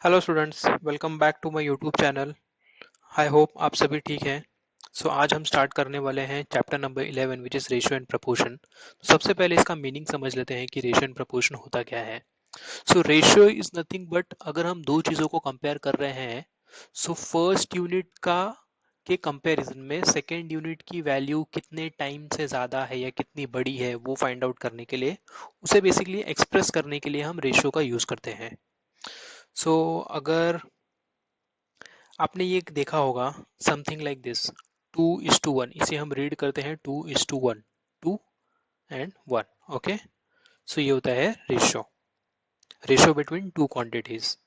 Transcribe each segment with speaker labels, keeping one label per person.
Speaker 1: Hello students, welcome back to my YouTube channel. I hope आप सभी ठीक हैं। आज हम स्टार्ट करने वाले हैं chapter number 11 which is ratio and proportion. सबसे पहले इसका मीनिंग समझ लेते हैं कि रेशियो एंड प्रपोर्शन होता क्या है। रेशियो इज नथिंग बट अगर हम दो चीज़ों को कंपेयर कर रहे हैं, फर्स्ट यूनिट का के कंपैरिजन में सेकेंड यूनिट की वैल्यू कितने टाइम से ज़्यादा है या कितनी बड़ी है वो फाइंड आउट करने के लिए, उसे बेसिकली एक्सप्रेस करने के लिए हम रेशियो का यूज़ करते हैं। अगर आपने ये देखा होगा समथिंग लाइक दिस, 2:1, इसे हम रीड करते हैं 2:1, 2 and 1। ओके, ये होता है ratio, ratio between two quantities.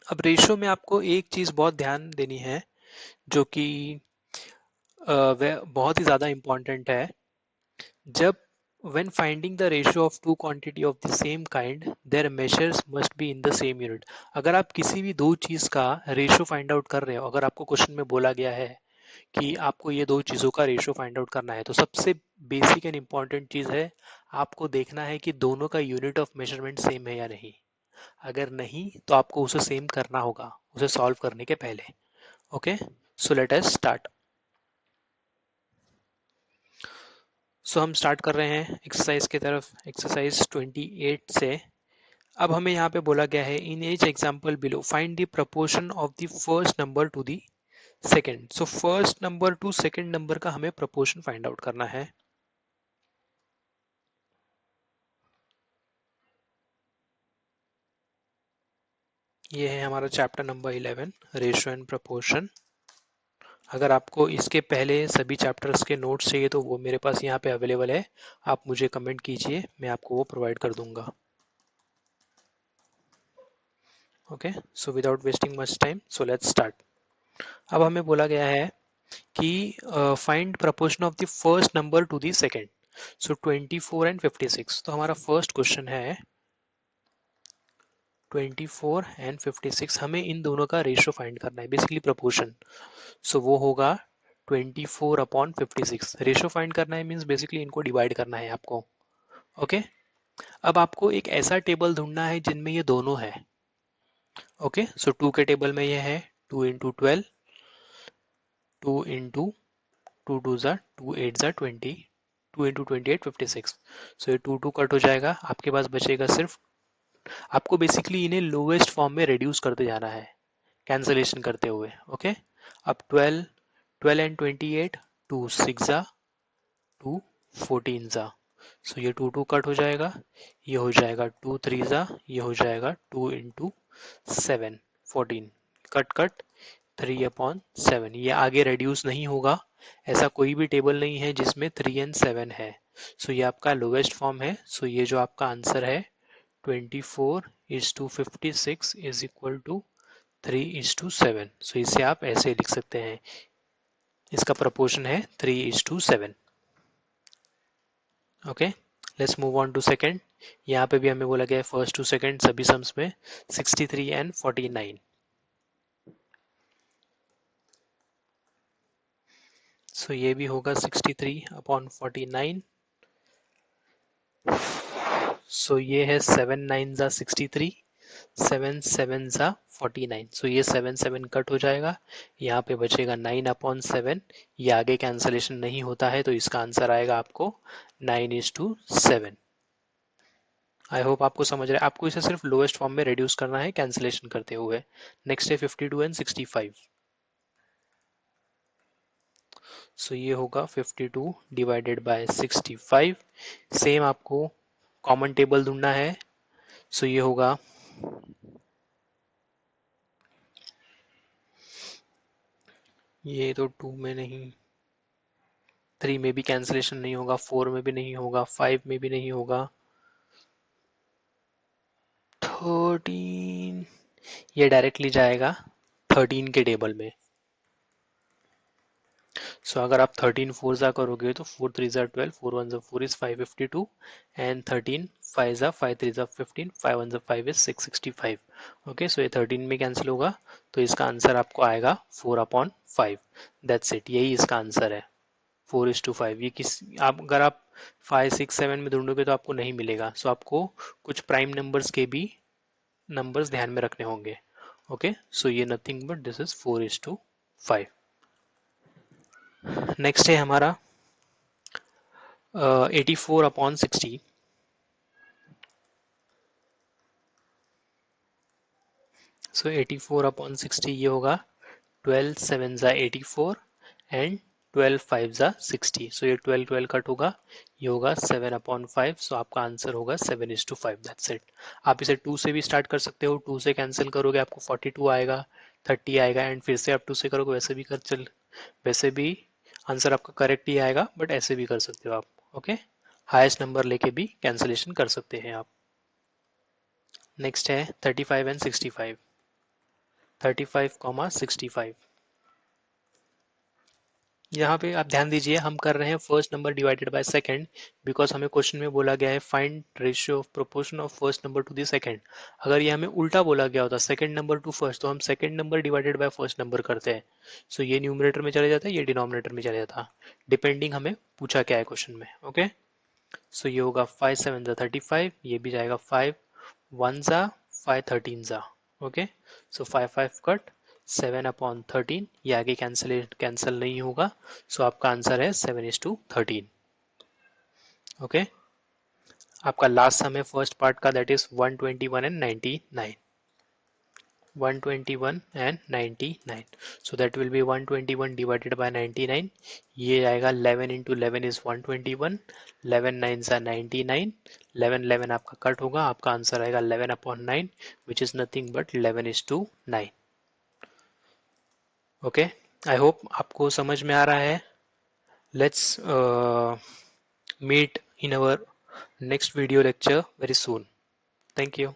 Speaker 1: अब रेशियो में आपको एक चीज बहुत ध्यान देनी है जो कि वह बहुत ही ज्यादा इंपॉर्टेंट है। जब when finding the ratio of two quantity of the same kind, their measures must be in the same unit। अगर आप किसी भी दो चीज का रेशियो फाइंड आउट कर रहे हो, अगर आपको क्वेश्चन में बोला गया है कि आपको ये दो चीजों का रेशियो फाइंड आउट करना है, तो सबसे बेसिक एंड इंपॉर्टेंट चीज है आपको देखना है कि दोनों का यूनिट ऑफ मेजरमेंट सेम है या नहीं। अगर नहीं तो आपको उसे सेम करना होगा उसे सॉल्व करने के पहले। Okay, so let us start. हम स्टार्ट कर रहे हैं एक्सरसाइज की तरफ, एक्सरसाइज 28 से। अब हमें यहाँ पे बोला गया है इन H example below find the proportion of the first number two the second. First number two second number का हमें प्रपोर्शन फाइंड आउट करना है। ये है हमारा chapter number 11, ratio and proportion. अगर आपको इसके पहले सभी चैप्टर्स के नोट्स चाहिए तो वो मेरे पास यहाँ पे अवेलेबल है, आप मुझे कमेंट कीजिए, मैं आपको वो प्रोवाइड कर दूंगा। Okay, so without wasting much time, so let's start. अब हमें बोला गया है कि find proportion of the first number two the second. 24 and 56। तो हमारा फर्स्ट क्वेश्चन है 24 एंड 56, हमें इन दोनों का रेशियो फाइंड करना है, बेसिकली प्रपोर्शन। वो होगा 24/56। रेशियो फाइंड करना है मीन्स बेसिकली इनको डिवाइड करना है आपको। ओके, अब आपको एक ऐसा टेबल ढूंढना है जिनमें ये दोनों है। ओके, 2 के टेबल में ये है 2 × 12, 2 × 2 × 2 8 20, 2 × 28 56। ये 2 कट हो जाएगा, आपके पास बचेगा सिर्फ, आपको बेसिकली इन्हें लोवेस्ट फॉर्म में रिड्यूस करते जाना है कैंसलेशन करते हुए। ओके, अब 12 एंड 28, 2 6 2 14 ज़ा। ये 2 कट हो जाएगा, ये हो जाएगा 2 3 ज़ा, ये हो जाएगा 2 × 7 14, कट कट 3/7। ये आगे रेड्यूस नहीं होगा, ऐसा कोई भी टेबल नहीं है जिसमें 3 and 7 है। ये आपका लोवेस्ट फॉर्म है। ये जो आपका आंसर है 24:56 इज इक्वल टू 3:7। इसे आप ऐसे लिख सकते हैं, इसका प्रोपोर्शन है 3:7। Okay, let's move on to second. यहाँ पे भी हमें बोला गया है फर्स्ट टू सेकेंड सभी सम्स में 63 and 49। ये भी होगा 63/49। ये है 7 9 ज़ा 63, 7 7 ज़ा 49। ये 7 7 कट हो जाएगा, यहाँ पे बचेगा 9/7। ये आगे कैंसलेशन नहीं होता है तो इसका आंसर आएगा आपको 9:7। आई होप आपको समझ रहा है। आपको इसे सिर्फ लोएस्ट फॉर्म में रिड्यूस करना है कैंसलेशन करते हुए। नेक्स्ट है 52 and 65। ये होगा 52 डिवाइडेड बाय 65। सेम आपको कॉमन टेबल ढूंढना है। ये होगा, ये तो 2 में नहीं, 3 में भी कैंसलेशन नहीं होगा, 4 में भी नहीं होगा, 5 में भी नहीं होगा, 13, ये डायरेक्टली जाएगा 13 के टेबल में। अगर आप 13 4 ज़ा करोगे तो 4 3 ज़ा 12, 4 1 ज़ा 4 इज 552 एंड 13 5 ज़ा 5 3 ज़ा 15, 5 1 ज़ा 5 इज 665। ओके, ये 13 में कैंसिल होगा तो इसका आंसर आपको आएगा 4/5। दैट्स इट, यही इसका आंसर है 4:5। ये किस आप अगर आप 5 6 7 में ढूंढोगे तो आपको नहीं मिलेगा। आपको कुछ प्राइम नंबर्स के भी नंबर्स ध्यान में रखने होंगे। ओके, सो ये nothing but this is 4:5। Next है हमारा 84/60। सो 84/60 ये होगा 12 7 जा 84 एंड 12 5 जा 60। सो ये 12 12 कट होगा, ये होगा 7/5। सो आपका आंसर होगा 7:5। That's it. आप इसे 2 से भी स्टार्ट कर सकते हो, 2 से कैंसिल करोगे आपको 42 आएगा, 30 आएगा, एंड फिर से आप 2 से करोगे, वैसे भी आंसर आपका करेक्ट ही आएगा, बट ऐसे भी कर सकते हो आप। ओके, हाईएस्ट नंबर लेके भी कैंसिलेशन कर सकते हैं आप। नेक्स्ट है 35 एंड 65। 35, 65। यहाँ पे आप ध्यान दीजिए, हम कर रहे हैं first number divided by second, because हमें क्वेश्चन में बोला गया है find ratio of proportion of first number two the second. अगर ये हमें उल्टा बोला गया होता सेकंड नंबर टू फर्स्ट, तो हम second number divided by first number करते हैं। सो ये न्यूमरेटर में चले जाता है, ये डिनोमिनेटर में चले जाता, डिपेंडिंग हमें पूछा क्या है क्वेश्चन में। ओके, सो ये होगा 5 7 जा 35, ये भी जाएगा 5 1 जा 5 13 जा। ओके, सो 5 5 कट, 7/13, ये आगे कैंसिल नहीं होगा। सो आपका आंसर है 7:13। ओके, आपका लास्ट सम है फर्स्ट पार्ट का, that is 121 and 99। 121 and 99। So that will be 121 divided by 99। ये आएगा 11 इंटू 11 इज 121, 11 9 सा 99, 11 11 आपका कट होगा, आपका आंसर आएगा 11/9 which is nothing but 11:9। Okay, I hope आपको समझ में आ रहा है। Let's meet in our next video lecture very soon. Thank you.